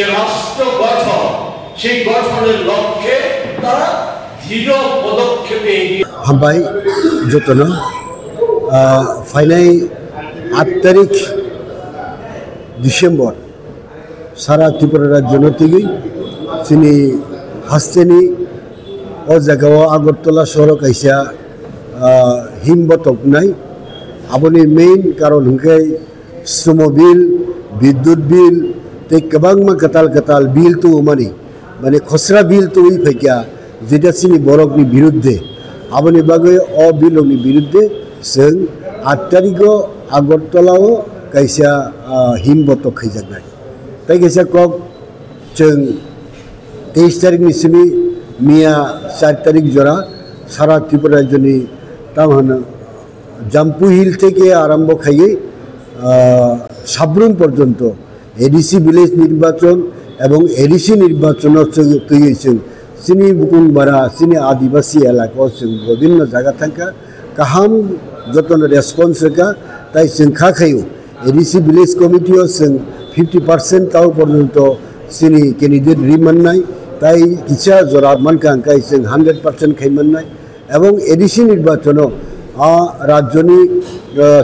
যে রাষ্ট্র গঠন, সেই গঠনের লক্ষ্যে তারা দৃঢ় পদক্ষেপে এগিয়ে। হামবাই যতন ফাইনাই 8 তারিখ ডিসেম্বর সারা ত্রিপুরা রাজ্য নতিগি চিনি হাস্তেনি ও জায়গাও আগরতলা শহর কাইসা হিমবতক নাই আপনি মেইন কারণ হংকে শ্রম বিল বিদ্যুৎ বিল ते गोबां गताल बिल तो माने खसरा बिल तो फैकिया जेटा सिनी बरकनि बिरुद्धे आबनि बागै अ बिलनि बिरुद्धे जों 8 तारिखआव आगरतलाव कायसा हिम बतक खैजानाय ताइ कायसा कक जों 23 तारिखनि सिमी मिया 4 तारिख जरा सारा त्रिपुरा राज्यनि तामहानो जाम्पु हिल থেকে आरम्भ खायै साब्रुम पर्यन्त एडिसी विलेज निर्वाचन एवं एडिसी निर्वाचन चिनी बुकुंबारा चिनी आदिवासी एलाका विभिन्न जगह थाका गाहाम जतन रेसपन्स का ताई खायो एडिसी विलेज कमिटी 50% ताव पर्यन्त चिनी कैंडिडेट रिमन्नाय ताई किसा जरा मानका 100% खैमन्नाय एवं एडिसी निर्वाचन राज्यनि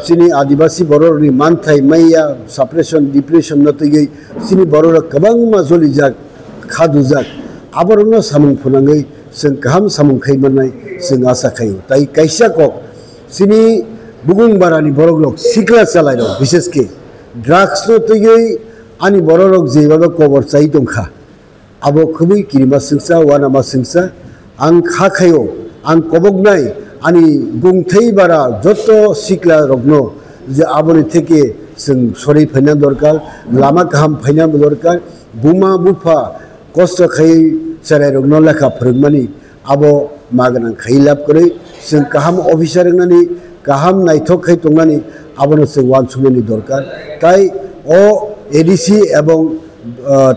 चिनी आदिवासी बर'नि मानथाय मैया साप्रेसन डिप्रेसन नतै चिनी बर'रा गोबां माजलि जाक खादुजाक आबरनो सामुं फुनाङै जों गाहाम सामुं खैमन्नाय जों आसा खायो ताई कायसा कक चिनी बुगुंबारानि बर'लक सिक्ला चालायनो विशेषके ड्राग्स नतै आनि बर'लक जेबाबा कबर चाइ दंखा आबो खुबै किरिमा सिंसा वानामा सिंसा आं खाखायो आं कबगनाय आनी गुंथै बारा जत सिक्ला रग्नो जे आबनि थेके जों सरै फैना दरकार लामा गाहाम फैना दरकार बुमा बुफा कष्ट खै सराय रग्नो लेखा फोरोंमानि आबो मागनां खै लाब करै जों गाहाम अफिसार रंनानि गाहाम नायथक खै तंनानि आबनो जों वानसुमनि दरकार ताई अ एडिसी एवं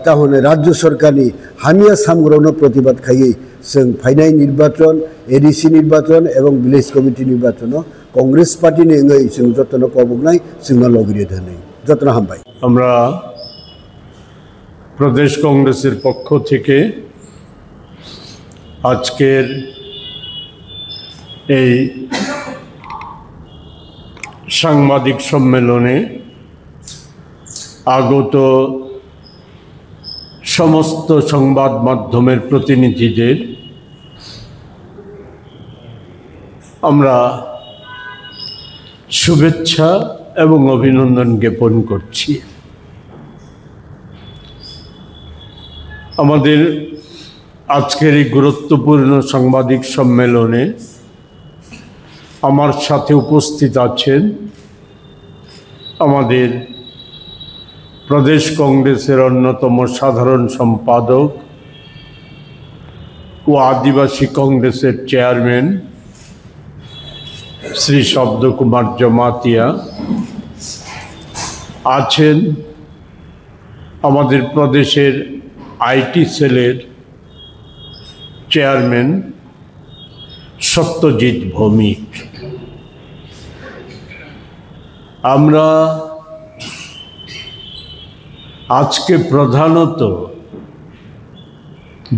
ताहने राज्य सरकारनि हामिया सामग्रनो प्रतिबाद खायै जों फाइनाय निर्वाचन एडिसी निर्वाचन एवं विलेज कमिटी निर्वाचन कांग्रेस पार्टी ने जों जतन कबगनाय जोंना लगरिये धनै जतन हामबाय আমরা प्रदेश कांग्रेसের পক্ষ থেকে আজকের এই সাংবাদিক সম্মেলনে আগত সমস্ত সংবাদ মাধ্যমের প্রতিনিধিদের আমরা শুভেচ্ছা এবং অভিনন্দন জ্ঞাপন করছি। আমাদের আজকের এই গুরুত্বপূর্ণ সাংবাদিক সম্মেলনে আমার সাথে উপস্থিত আছেন আমাদের प्रदेश कांग्रेसের অন্যতম সাধারণ সম্পাদক ও आदिवासी कांग्रेसের চেয়ারম্যান শ্রী শব্দ কুমার জমাতিয়া আছেন আমাদের প্রদেশের আইটি সেলের চেয়ারম্যান সত্যজিৎ ভৌমিক। আমরা আজকে প্রধানত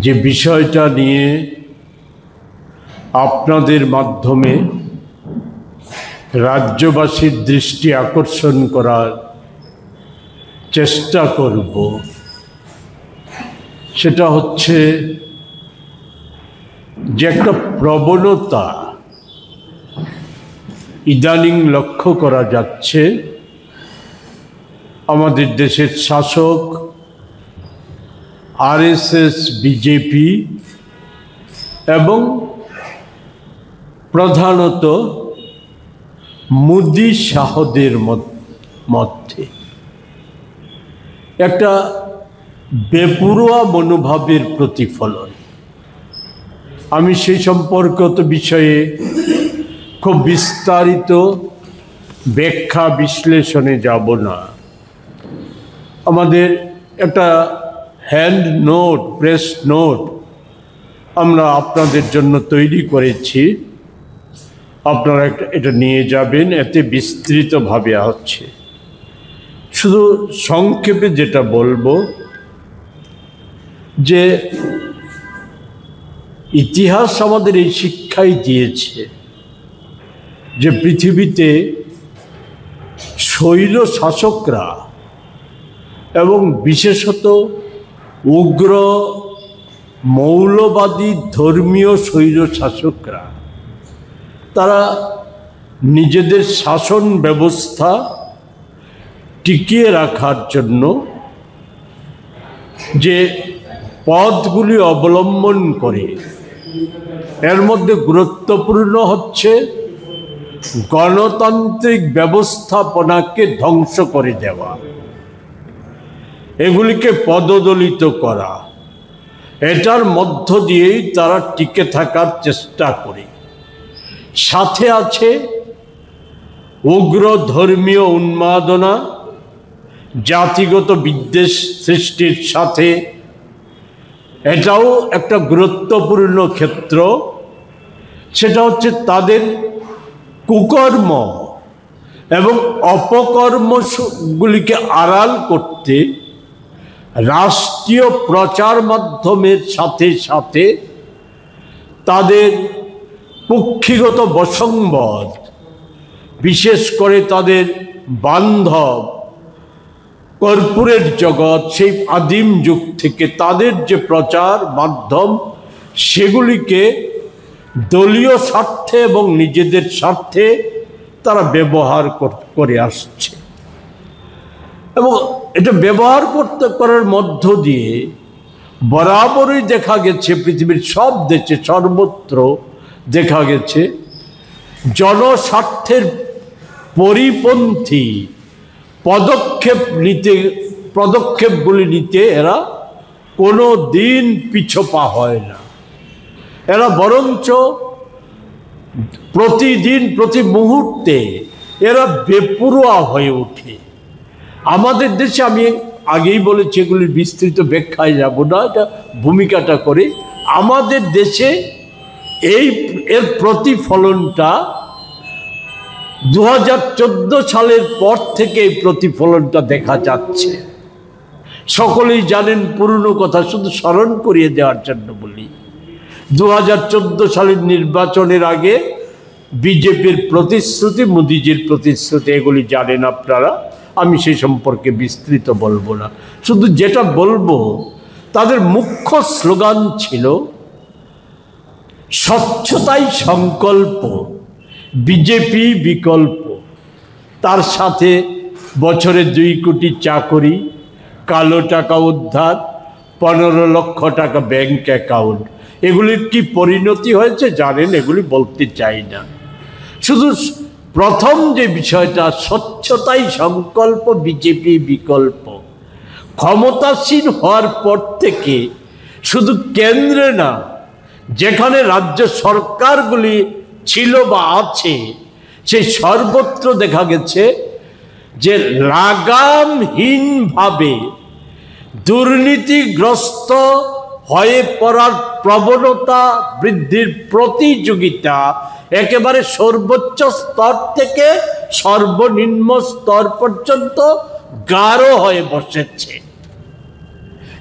যে বিষয়টা নিয়ে আপনাদের মাধ্যমে রাজ্যবাসীর দৃষ্টি আকর্ষণ করার চেষ্টা করব সেটা হচ্ছে যে একটা প্রবণতা ইদানিং লক্ষ্য করা যাচ্ছে আমাদের দেশের শাসক আরএসএস বিজেপি এবং প্রধানত মোদি শাহদের মধ্যে একটা বেপরোয়া মনোভাবের প্রতিফলন। আমি সেই সম্পর্কিত বিষয়ে খুব বিস্তারিত ব্যাখ্যা বিশ্লেষণে যাব না। আমাদের একটা হ্যান্ড নোট প্রেস নোট আমরা আপনাদের জন্য তৈরি করেছি, আপনারা এটা নিয়ে যাবেন, এতে বিস্তৃতভাবে আছে। শুধু সংক্ষেপে যেটা বলবো যে ইতিহাস আমাদের এই শিক্ষাই দিয়েছে যে পৃথিবীতে স্বৈর শাসকরা এবং বিশেষত উগ্র মৌলবাদী ধর্মীয় স্বৈর শাসকরা তারা নিজেদের শাসন ব্যবস্থা টিকিয়ে রাখার জন্য যে পথগুলি অবলম্বন করে এর মধ্যে গুরুত্বপূর্ণ হচ্ছে গণতান্ত্রিক ব্যবস্থাপনাকে ধ্বংস করে দেওয়া, এগুলিকে পদদলিত করা। এটার মধ্য দিয়েই তারা টিকে থাকার চেষ্টা করে। সাথে আছে উগ্র ধর্মীয় উন্মাদনা, জাতিগত বিদ্বেষ সৃষ্টির সাথে এটাও একটা গুরুত্বপূর্ণ ক্ষেত্র। সেটা হচ্ছে তাদের কুকর্ম এবং অপকর্মগুলিকে আড়াল করতে রাষ্ট্রীয় প্রচার মাধ্যমের সাথে সাথে তাদের পক্ষিগত বসংবাদ, বিশেষ করে তাদের বান্ধব কর্পোরেট জগৎ, সেই আদিম যুগ থেকে তাদের যে প্রচার মাধ্যম সেগুলিকে দলীয় স্বার্থে এবং নিজেদের স্বার্থে তারা ব্যবহার করে আসছে। এবং এটা ব্যবহার করার মধ্য দিয়ে বরাবরই দেখা গেছে পৃথিবীর সব দেশে সর্বত্র দেখা গেছে জনস্বার্থের পরিপন্থী পদক্ষেপগুলি নিতে এরা কোনো দিন পিছপা হয় না। এরা বরঞ্চ প্রতিদিন প্রতি মুহূর্তে এরা বেপরোয়া হয়ে ওঠে। আমাদের দেশে আমি আগেই বলেছি, এগুলির বিস্তৃত ব্যাখ্যায় যাব না, এটা ভূমিকাটা করে। আমাদের দেশে এর প্রতিফলনটা 2014 সালের পর থেকে এই প্রতিফলনটা দেখা যাচ্ছে। সকলেই জানেন, পুরনো কথা শুধু স্মরণ করিয়ে দেওয়ার জন্য বলি। 2014 সালের নির্বাচনের আগে বিজেপির প্রতিশ্রুতি, মোদিজির প্রতিশ্রুতি, এগুলি জানেন আপনারা, আমি সেই সম্পর্কে বিস্তৃত বলবো না। শুধু যেটা বলবো, তাদের মুখ্য স্লোগান ছিল স্বচ্ছতাই সংকল্প, বিজেপি বিকল্প। তার সাথে বছরে 2 কোটি চাকরি, কালো টাকা উদ্ধার, 15 লক্ষ টাকা ব্যাংক অ্যাকাউন্ট। এগুলির কি পরিণতি হয়েছে জানেন, এগুলি বলতে চাই না। শুধু প্রথম যে বিষয়টা, স্বচ্ছতাই সংকল্প বিজেপি বিকল্প, ক্ষমতাসীন হওয়ার পর থেকে শুধু কেন্দ্রে না, যেখানে রাজ্য সরকারগুলি ছিল বা আছে, সেই সর্বত্র দেখা গেছে যে লাগামহীনভাবে দুর্নীতিগ্রস্ত হয়ে পড়ার প্রবণতা বৃদ্ধির প্রতিযোগিতা একেবারে সর্বোচ্চ স্তর থেকে সর্বনিম্ন স্তর পর্যন্ত গাঢ় হয়ে বসেছে।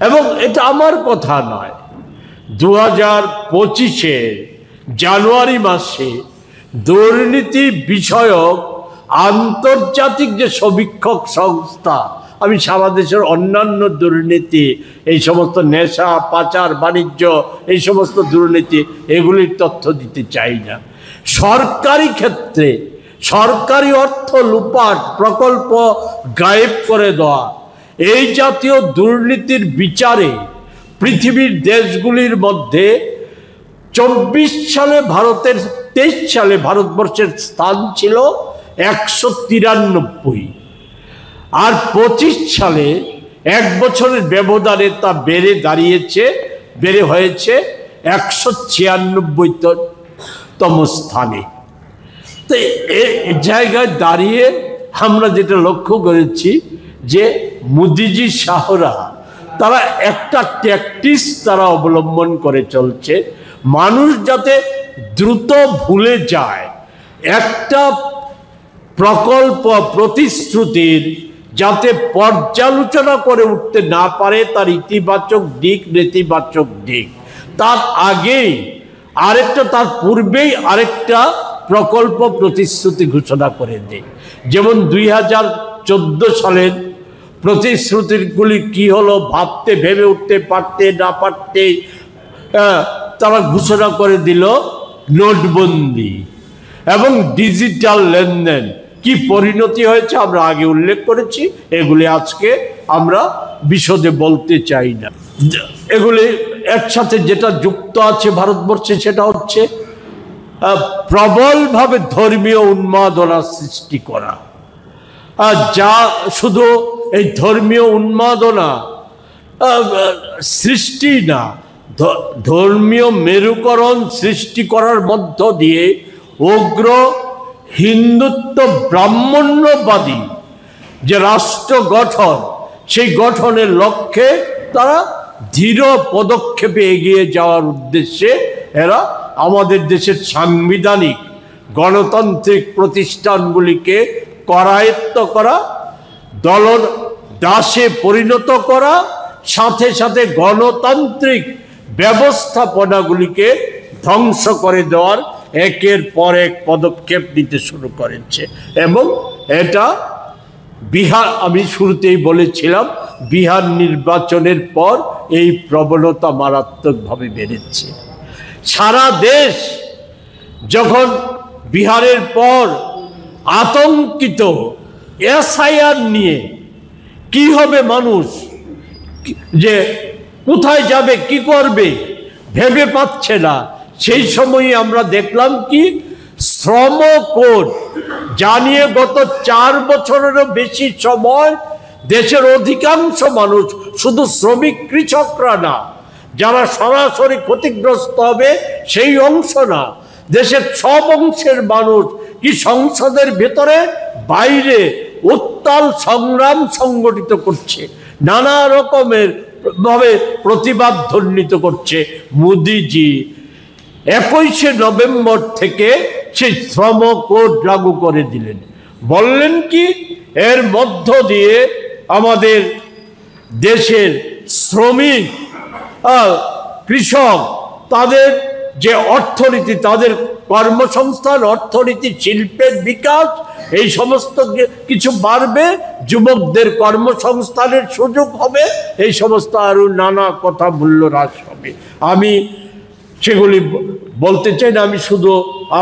এবং এটা আমার কথা নয়, 2025 জানুয়ারি মাসে দুর্নীতি বিষয়ক আন্তর্জাতিক যে সমীক্ষক সংস্থা, আমি সারা দেশের অন্যান্য দুর্নীতি, এই সমস্ত নেশা পাচার বাণিজ্য, এই সমস্ত দুর্নীতি, এগুলির তথ্য দিতে চাই না। সরকারি ক্ষেত্রে সরকারি অর্থ লুপাট, প্রকল্প গায়েব করে দেওয়া, এই জাতীয় দুর্নীতির বিচারে পৃথিবীর দেশগুলির মধ্যে 24 সালে 23 সালে ভারতবর্ষের স্থান ছিল 193, আর 25 সালে 1 বছরের ব্যবধানে তা বেড়ে হয়েছে 196তম স্থানে। তো এই জায়গায় দাঁড়িয়ে আমরা যেটা লক্ষ্য করেছি যে মোদিজি শাহরা তারা একটা ট্যাকটিক্স তারা অবলম্বন করে চলছে, মানুষ যাতে দ্রুত ভুলে যায়, একটা প্রকল্প প্রতিশ্রুতির যাতে পর্যালোচনা করে উঠতে না পারে তার ইতিবাচক দিক নেতিবাচক দিক, তার আগেই তার পূর্বেই আরেকটা প্রকল্প প্রতিশ্রুতি ঘোষণা করে দেয়। যেমন 2014 সালের প্রতিশ্রুতিগুলি কি হলো ভেবে উঠতে পারতে না পারতে তারা ঘোষণা করে দিল নোটবন্দি এবং ডিজিটাল লেনদেন। কি পরিণতি হয়েছে আমরা আগে উল্লেখ করেছি, এগুলি আজকে আমরা বিশদে বলতে চাই না। এগুলি এর সাথে যেটা যুক্ত আছে ভারতবর্ষে সেটা হচ্ছে প্রবলভাবে ধর্মীয় উন্মাদনা সৃষ্টি করা। যা শুধু এই ধর্মীয় উন্মাদনা সৃষ্টি না, ধর্মীয় মেরুকরণ সৃষ্টি করার মধ্য দিয়ে উগ্র হিন্দুত্ব ব্রাহ্মণ্যবাদী যে রাষ্ট্র গঠন, সেই গঠনের লক্ষ্যে তারা দৃঢ় পদক্ষেপে এগিয়ে যাওয়ার উদ্দেশ্যে এরা আমাদের দেশের সাংবিধানিক গণতান্ত্রিক প্রতিষ্ঠানগুলিকে করায়ত্ত করা, দলদাসে পরিণত করা, সাথে সাথে গণতান্ত্রিক ব্যবস্থাপনাগুলিকে ধ্বংস করে দেওয়ার একের পর এক পদক্ষেপ নিতে শুরু করেছে। এবং এটা বিহার, আমি শুরুতেই বলেছিলাম, বিহার নির্বাচনের পর এই প্রবণতা মারাত্মকভাবে বেড়েছে। সারা দেশ যখন বিহারের পর আতঙ্কিত এসআইআর নিয়ে, কি হবে মানুষ, যে কোথায় যাবে কি করবে ভেবে পাচ্ছে না, সেই সময়ে আমরা দেখলাম কি শ্রম কোড জানিয়ে গত 4 বছরেরও বেশি সময় দেশের অধিকাংশ মানুষ, শুধু শ্রমিক কৃষকরা না, যারা সরাসরি ক্ষতিগ্রস্ত হবে সেই অংশ না, দেশের সব অংশের মানুষ কি সংসদের ভেতরে বাইরে উত্তাল সংগ্রাম সংগঠিত করছে, নানা রকমের ভাবে প্রতিবাদ ধ্বনিত করছে। মোদিজি 21শে নভেম্বর থেকে সেই শ্রম কোড লাগু করে দিলেন। বললেন কি, এর মধ্য দিয়ে আমাদের দেশের শ্রমিক কৃষক তাদের যে অর্থনীতি, তাদের কর্মসংস্থান, অর্থনীতি, শিল্পের বিকাশ, এই সমস্ত কিছু বাড়বে, যুবকদের কর্মসংস্থানের সুযোগ হবে, এই সমস্ত আরো নানা কথা মূল্য হ্রাস হবে। আমি সেগুলি বলতে চাই না, আমি শুধু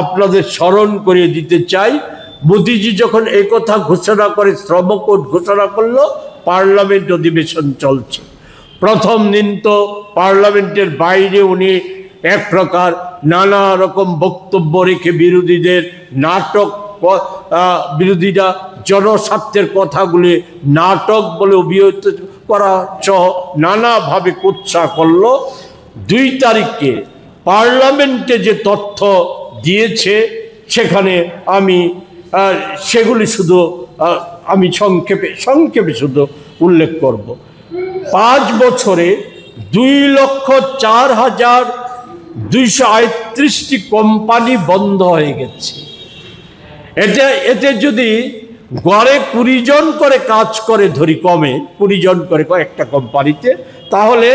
আপনাদের স্মরণ করিয়ে দিতে চাই, মোদিজি যখন এই কথা ঘোষণা করে, শ্রম কোড ঘোষণা করলো, পার্লামেন্ট অধিবেশন চলছে। প্রথম দিন তো পার্লামেন্টের বাইরে উনি এক প্রকার নানা রকম বক্তব্য রেখে বিরোধীদের নাটক, বিরোধীরা জনস্বার্থের কথাগুলি নাটক বলে অভিহিত করা সহ নানাভাবে কুৎসা করলো। 2 তারিখে পার্লামেন্টে যে তথ্য দিয়েছে সেখানে আমি সেগুলি শুধু আমি সংক্ষেপে শুধু উল্লেখ করব। 5 বছরে 2,04,238টি কোম্পানি বন্ধ হয়ে গেছে। এতে যদি গড়ে 20 জন করে কাজ করে ধরি, কমে 20 জন করে একটা কোম্পানিতে, তাহলে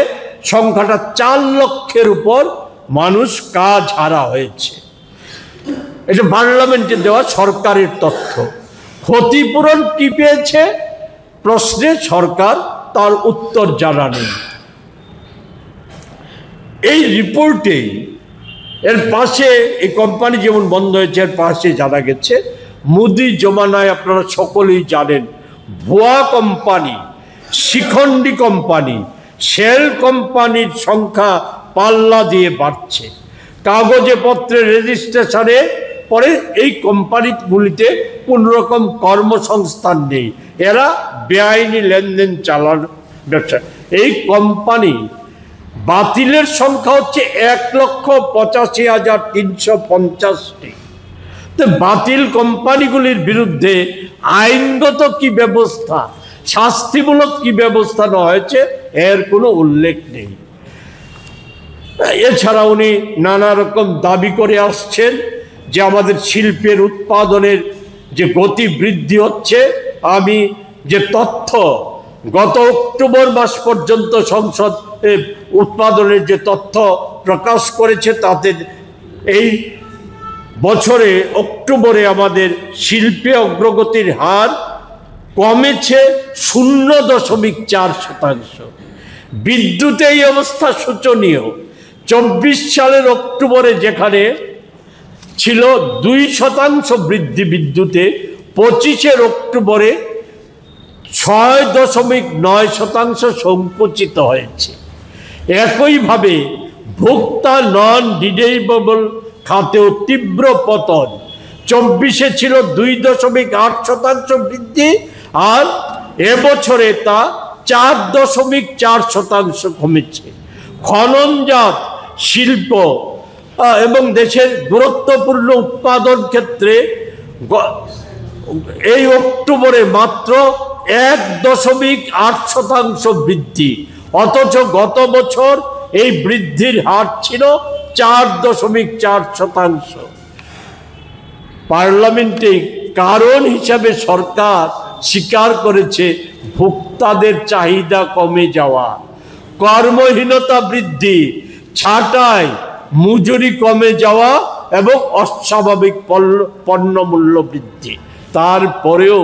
সংখ্যাটা 4 লক্ষের উপর মানুষ কাজ হারা হয়েছে। এটা পার্লামেন্টে দেওয়া সরকারের তথ্য। ক্ষতিপূরণ কি পেয়েছে প্রশ্নে সরকার তার উত্তর জানা নেই। এই রিপোর্টে এর পাশে এই কোম্পানি যেমন বন্ধ হয়েছে, এর পাশে জানা গেছে মোদি জমানায় আপনারা সকলেই জানেন ভুয়া কোম্পানি, শিখণ্ডী কোম্পানি, শেল কোম্পানির সংখ্যা পাল্লা দিয়ে বাড়ছে। কাগজে পত্রে রেজিস্ট্রেশনে পরে এই কোম্পানিগুলিতে কোনো রকম কর্মসংস্থান নেই, এরা বেআইনি লেনদেন চালান ব্যবসা। এই কোম্পানি বাতিলের সংখ্যা হচ্ছে 1,85,350টি। তো বাতিল কোম্পানিগুলির বিরুদ্ধে আইনগত কি ব্যবস্থা, শাস্তিমূলক কি ব্যবস্থা নেওয়া হয়েছে এর কোনো উল্লেখ নেই। এছাড়া উনি নানা রকম দাবি করে আসছেন যে আমাদের শিল্পের উৎপাদনের যে গতি বৃদ্ধি হচ্ছে, আমি যে তথ্য গত অক্টোবর মাস পর্যন্ত সংসদ উৎপাদনের যে তথ্য প্রকাশ করেছে, তাতে এই বছরে অক্টোবরে আমাদের শিল্পে অগ্রগতির হার কমেছে 0.4%। বিদ্যুতে এই অবস্থা শোচনীয়। 24 সালের অক্টোবরে যেখানে ছিল 2% বৃদ্ধি বিদ্যুতে, 25 অক্টোবরে 6.9% সংকুচিত হয়েছে। একইভাবে ভোক্তা নন ডিডেবল খাতেও তীব্র পতন। 24 ছিল 2.8% বৃদ্ধি, আর এবছরে তা 4.4% কমেছে। খননজাত শিল্প এবং দেশের গুরুত্বপূর্ণ উৎপাদন ক্ষেত্রে এই অক্টোবরে মাত্র 1.8% বৃদ্ধি, অথচ গত বছর এই বৃদ্ধির হার ছিল 4.4%। পার্লামেন্টে কারণ হিসাবে সরকার স্বীকার করেছে ভোক্তাদের চাহিদা কমে যাওয়া, কর্মহীনতা বৃদ্ধি, ছাঁটাই, মজুরি কমে যাওয়া এবং অস্বাভাবিক পণ্য মূল্য বৃদ্ধি। তারপরেও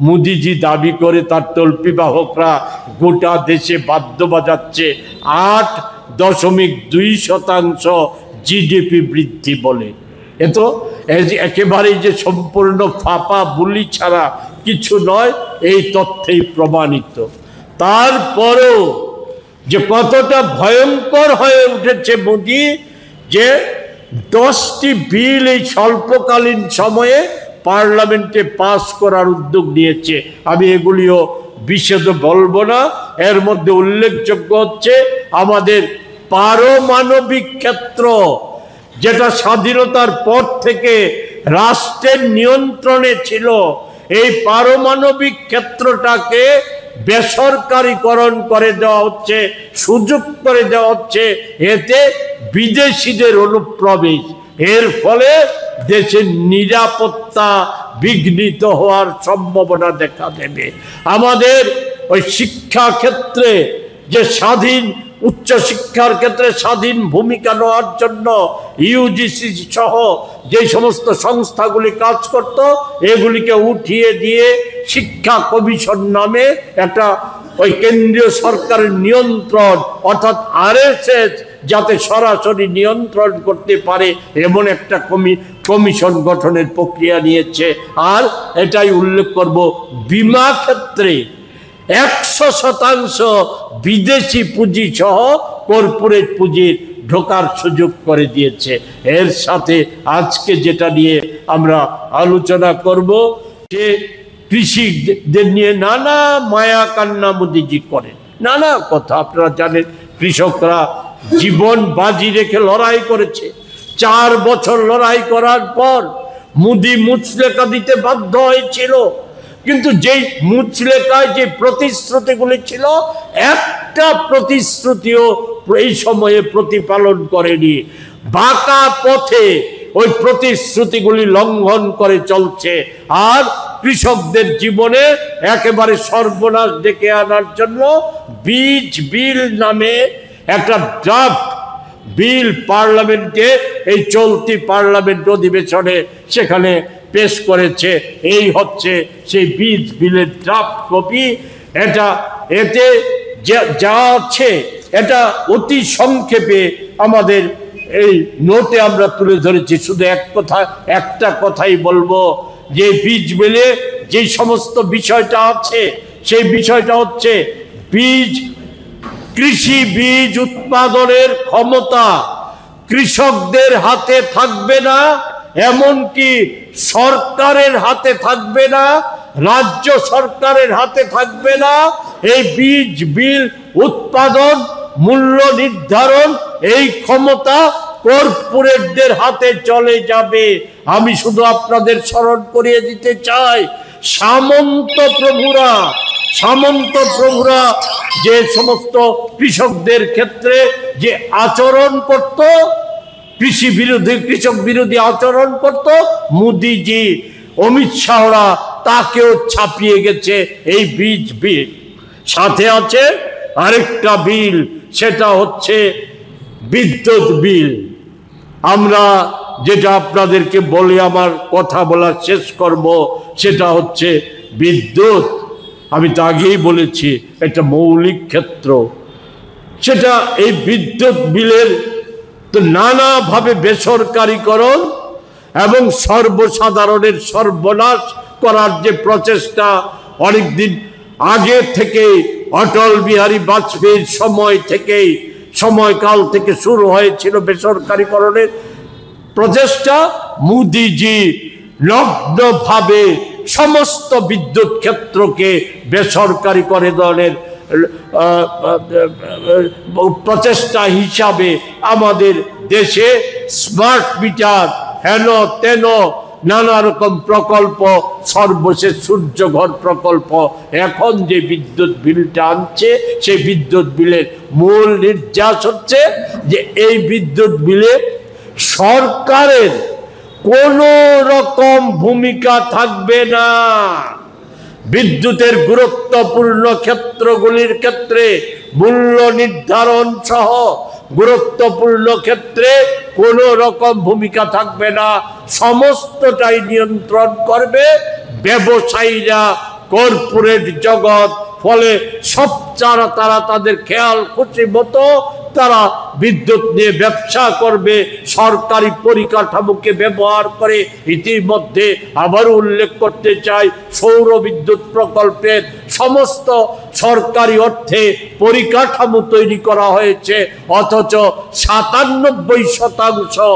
মোদিজি দাবি করে তার তল্পিবাহকরা গোটা দেশে বাদ্য বাজাচ্ছে 8.2% জিডিপি বৃদ্ধি বলে। এ তো একেবারেই যে সম্পূর্ণ ফাঁপা বুলি ছাড়া কিছু নয়, এই তথ্যেই প্রমাণিত। তারপরেও যে কতটা ভয়ঙ্কর হয়ে উঠেছে মোদি, যে 10টি বিল এই স্বল্পকালীন সময়ে পার্লামেন্টে পাস করার উদ্যোগ নিয়েছে। আমি এগুলিও বিশদ বলবো না। এর মধ্যে উল্লেখযোগ্য হচ্ছে আমাদের পারমাণবিক ক্ষেত্র, যেটা স্বাধীনতার পর থেকে রাষ্ট্রের নিয়ন্ত্রণে ছিল। এই পারমাণবিক ক্ষেত্রটাকে বেসরকারীকরণ করে দেওয়া হচ্ছে, সুযোগ করে দেওয়া হচ্ছে, এতে বিদেশিদের অনুপ্রবেশ। এর ফলে দেশের নিরাপত্তা বিঘ্নিত হওয়ার সম্ভাবনা দেখা দেবে। আমাদের ওই শিক্ষা ক্ষেত্রে যে স্বাধীন, উচ্চশিক্ষার ক্ষেত্রে স্বাধীন ভূমিকা নেওয়ার জন্য ইউজিসি সহ যে সমস্ত সংস্থাগুলি কাজ করত, এগুলিকে উঠিয়ে দিয়ে শিক্ষা কমিশন নামে একটা ওই কেন্দ্রীয় সরকারের নিয়ন্ত্রণ, অর্থাৎ আরএসএস যাতে সরাসরি নিয়ন্ত্রণ করতে পারে এমন একটা কমিশন গঠনের প্রক্রিয়া নিয়েছে। আর এটাই উল্লেখ করব, বিমা ক্ষেত্রে 100% বিদেশি পুঁজি সহ কর্পোরেট পুঁজির ঢোকার সুযোগ করে দিয়েছে। এর সাথে আজকে যেটা নিয়ে আমরা আলোচনা করব, যে কৃষিদের নিয়ে নানা মায়া কান্না মোদিজি করেন, নানা কথা। আপনারা জানেন কৃষকরা জীবন বাজি রেখে লড়াই করেছে। 4 বছর লড়াই করার পর মোদি মুচলেকা দিতে বাধ্য হয়েছিল, কিন্তু যেই মুচলেকায় যে প্রতিশ্রুতিগুলি ছিল, একটা প্রতিশ্রুতিও এই সময়ে প্রতিপালন করেনি। বাঁকা পথে ওই প্রতিশ্রুতিগুলি লঙ্ঘন করে চলছে, আর কৃষকদের জীবনে একেবারে সর্বনাশ ডেকে আনার জন্য বীজ বিল নামে একটা ড্রাফট বিল পার্লামেন্টে, এই চলতি পার্লামেন্ট অধিবেশনে সেখানে পেশ করেছে। এই হচ্ছে সেই বীজ বিলের ড্রাফট কপি। এতে যা আছে এটা অতি সংক্ষেপে আমাদের এই নোটে আমরা তুলে ধরেছি। শুধু একটা কথাই বলবো, যে বীজ বিলে যে সমস্ত বিষয়টা আছে, সেই বিষয়টা হচ্ছে কৃষি বীজ উৎপাদনের ক্ষমতা কৃষকদের হাতে থাকবে না, এমনকি সরকারের হাতে থাকবে না, রাজ্য সরকারের হাতে থাকবে না। এই বীজ বিল উৎপাদন, মূল্য নির্ধারণ, এই ক্ষমতা কর্পোরেটদের হাতে চলে যাবে। আমি শুধু আপনাদের স্মরণ করিয়ে দিতে চাই, সামন্ত প্রভুরা যে সমস্ত কৃষকদের ক্ষেত্রে যে আচরণ করত, কৃষক বিরোধী আচরণ করত, মোদিজি, অমিত শাহরা তাকেও ছাপিয়ে গেছে এই বীজ বিল। সাথে আছে আরেকটা বিল, সেটা হচ্ছে বিদ্যুৎ বিল। আমরা যেটা আপনাদেরকে বলে আমার কথা বলা শেষ করব, সেটা হচ্ছে বিদ্যুৎ। আমি তো আগেই বলেছি এটা মৌলিক ক্ষেত্র। সেটা এই বিদ্যুৎ বিলের তো নানাভাবে বেসরকারীকরণ এবং সর্বসাধারণের সর্বনাশ করার যে প্রচেষ্টা অনেকদিন আগে থেকে অটল বিহারী বাজপেয়ীর সময়কাল থেকে শুরু হয়েছিল বেসরকারীকরণের প্রচেষ্টা। মোদিজি নগ্নভাবে সমস্ত বিদ্যুৎ ক্ষেত্রকে বেসরকারীকরণের প্রচেষ্টা হিসাবে আমাদের দেশে স্মার্ট মিটার হেন তেন নানা রকম প্রকল্প, সর্বশেষ সূর্যঘর প্রকল্প, এখন যে বিদ্যুৎ বিলটা আনছে সেই বিদ্যুৎ বিলের মূল নির্যাস হচ্ছে যে এই বিদ্যুৎ বিলে সরকারের কোনো রকম ভূমিকা থাকবে না। বিদ্যুতের গুরুত্বপূর্ণ ক্ষেত্রগুলির ক্ষেত্রে মূল্য নির্ধারণ সহ গুরুত্বপূর্ণ ক্ষেত্রে কোনো রকম ভূমিকা থাকবে না। সমস্তটাই নিয়ন্ত্রণ করবে ব্যবসায়ীরা, কর্পোরেট জগৎ। ফলে সব তারা তাদের খেয়াল খুশি মতো তারা বিদ্যুৎ নিয়ে ব্যবসা করবে সরকারি পরিকাঠামোকে ব্যবহার করে। ইতিমধ্যে আবারও উল্লেখ করতে চাই, সৌর বিদ্যুৎ প্রকল্পের সমস্ত সরকারি অর্থে পরিকাঠামো তৈরি করা হয়েছে, অথচ 97%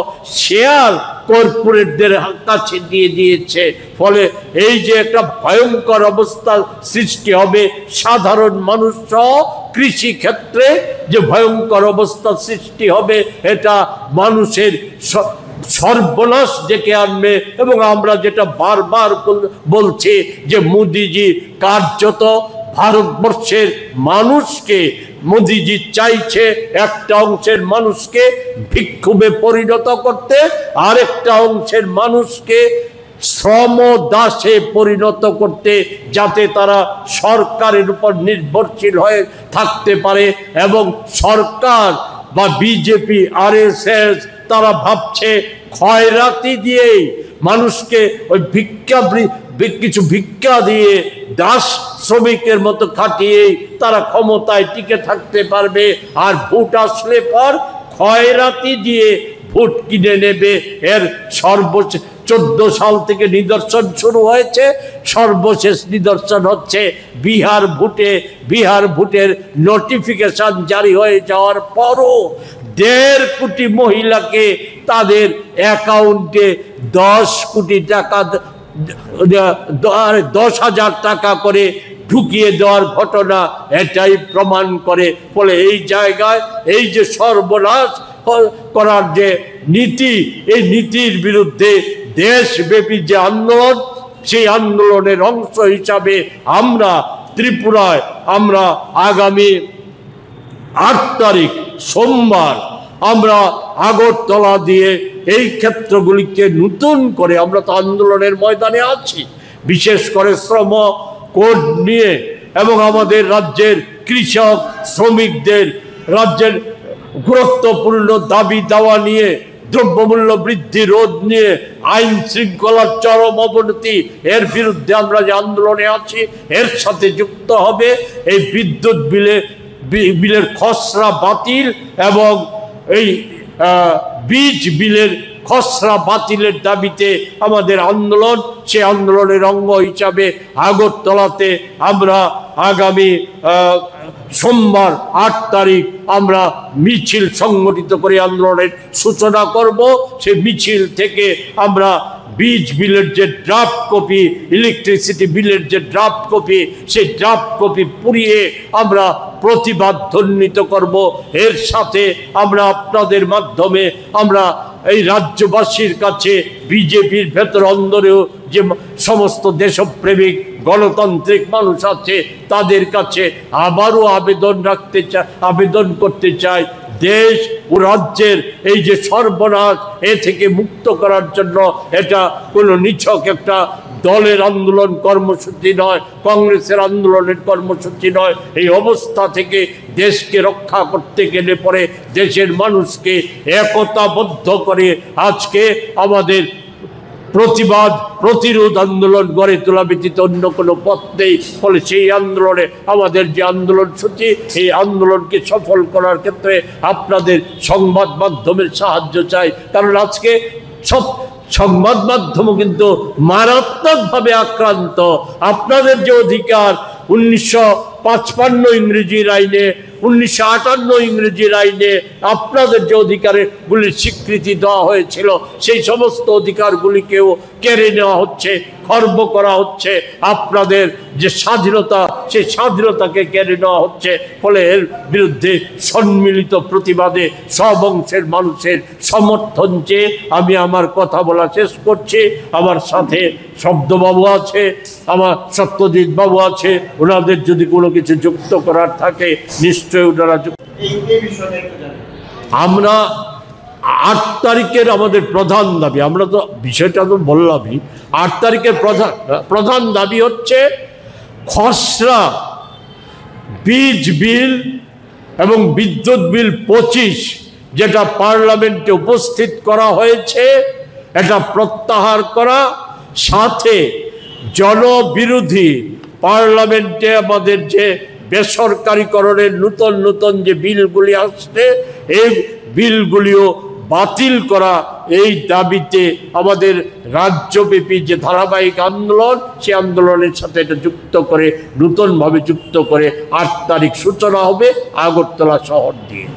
শেয়ার কর্পোরেটদের কাছে দিয়ে দিয়েছে। ফলে এই যে একটা ভয়ঙ্কর অবস্থার সৃষ্টি হবে সাধারণ মানুষ সহ কৃষি ক্ষেত্রে, যে ভয়ঙ্কর অবস্থা সৃষ্টি হবে, এটা মানুষের সর্বনাশ ডেকে আনবে। এবং আমরা যেটা বারবার বলছি যে মোদিজি কার্যত ভারতবর্ষের মানুষকে, মোদিজি চাইছে একটা অংশের মানুষকে ভিক্ষুবে পরিণত করতে, আরেকটা অংশের মানুষকে শ্রম দাসে পরিণত করতে, যাতে তারা সরকারের উপর নির্ভরশীল হয়ে থাকতে পারে। এবং সরকার বা বিজেপি RSS তারা ভাবছে খয়রাতি দিয়ে মানুষকে ওই কিছু ভিক্ষা দিয়ে দাস শ্রমিকের মতো খাটিয়ে তারা ক্ষমতায় টিকে থাকতে পারবে। আর ভোট আসলে পর খয়রাতি দিয়ে ভোট কিনে নেবে। এর সর্বোচ্চ 14 সাল থেকে নিদর্শন শুরু হয়েছে। সর্বশেষ নিদর্শন হচ্ছে বিহার ভোটের নোটিফিকেশন জারি হয়ে যাওয়ার পরও 1.5 কোটি মহিলাকে তাদের অ্যাকাউন্টে 10 কোটি টাকা 10,000 টাকা করে ঢুকিয়ে দেওয়ার ঘটনা এটাই প্রমাণ করে। ফলে এই জায়গায় এই যে সর্বনাশ করার যে নীতি, এই নীতির বিরুদ্ধে দেশব্যাপী যে আন্দোলন, সেই আন্দোলনের অংশ হিসাবে আমরা ত্রিপুরায় আমরা আগামী 8 তারিখ সোমবার আমরা আগরতলা দিয়ে এই ক্ষেত্রগুলিকে নতুন করে, আমরা তো আন্দোলনের ময়দানে আছি, বিশেষ করে শ্রম কোড নিয়ে এবং আমাদের রাজ্যের কৃষক শ্রমিকদের রাজ্যের গুরুত্বপূর্ণ দাবি দাওয়া নিয়ে, দ্রব্যমূল্য বৃদ্ধি রোধ নিয়ে, আইন শৃঙ্খলার চরম অবনতি, এর বিরুদ্ধে আমরা যে আন্দোলনে আছি, এর সাথে যুক্ত হবে এই বিদ্যুৎ বিলের খসড়া বাতিল এবং এই বীজ বিলের খসড়া বাতিলের দাবিতে আমাদের আন্দোলন। সে আন্দোলনের অঙ্গ হিসাবে আগরতলাতে আমরা আগামী সোমবার 8 তারিখ আমরা মিছিল সংগঠিত করে আন্দোলনের সূচনা করব। সে মিছিল থেকে আমরা বীজ বিলের যে ড্রাফট কপি, ইলেকট্রিসিটি বিলের যে ড্রাফট কপি, সেই ড্রাফট কপি পুড়িয়ে আমরা প্রতিবাদ ধ্বনিত করব। এর সাথে আমরা আপনাদের মাধ্যমে আমরা এই রাজ্যবাসীর কাছে, বিজেপির ভেতর অন্দরেও যে সমস্ত দেশপ্রেমিক গণতান্ত্রিক মানুষ আছে তাদের কাছে আবারও আবেদন করতে চাই, দেশ ও রাজ্যের এই যে সর্বনাশ, এ থেকে মুক্ত করার জন্য এটা কোনো নিছক একটা দলের আন্দোলন কর্মসূচি নয়, কংগ্রেসের আন্দোলনের কর্মসূচি নয়। এই অবস্থা থেকে দেশকে রক্ষা করতে গেলে পরে দেশের মানুষকে একতাবদ্ধ করে আজকে আমাদের প্রতিবাদ প্রতিরোধ আন্দোলন গড়ে তোলা ব্যতীত অন্য কোনো পথ নেই। ফলে সেই আন্দোলনে আমাদের যে আন্দোলন সূচি, এই আন্দোলনকে সফল করার ক্ষেত্রে আপনাদের সংবাদ মাধ্যমের সাহায্য চাই। কারণ আজকে সব সংবাদ মাধ্যমও কিন্তু মারাত্মকভাবে আক্রান্ত। আপনাদের যে অধিকার 1955 ইংরেজির আইনে, 1958 ইংরেজির আইনে আপনাদের যে অধিকারগুলির স্বীকৃতি দেওয়া হয়েছিল, সেই সমস্ত অধিকারগুলিকেও কেড়ে নেওয়া হচ্ছে, খর্ব করা হচ্ছে। আপনাদের যে স্বাধীনতা, সেই স্বাধীনতাকে কেড়ে নেওয়া হচ্ছে। ফলে এর বিরুদ্ধে সম্মিলিত প্রতিবাদে সব অংশের মানুষের সমর্থন চেয়ে আমি আমার কথা বলা শেষ করছি। আমার সাথে শব্দবাবু আছে, আমার সত্যজিৎ বাবু আছে, ওনাদের যদি কোনো কিছু যুক্ত করার থাকে নিশ্চয়ই ওনারা যুক্ত। আমরা 8 তারিখের আমাদের প্রধান দাবি, আমরা তো বিষয়টা তো বললামই, 8 তারিখের প্রধান দাবি হচ্ছে খসড়া বীজ বিল এবং বিদ্যুৎ বিল 25 যেটা পার্লামেন্টে উপস্থিত করা হয়েছে এটা প্রত্যাহার করা, সাথে জনবিরোধী পার্লামেন্টে আমাদের যে বেসরকারিকরণের নতুন নতুন যে বিলগুলি আসছে এই বিলগুলিও বাতিল করা। এই দাবিতে আমাদের রাজ্যব্যাপী যে ধারাবাহিক আন্দোলন, সেই আন্দোলনের সাথে এটা যুক্ত করে, নতুনভাবে যুক্ত করে 8 তারিখ সূচনা হবে আগরতলা শহর দিয়ে।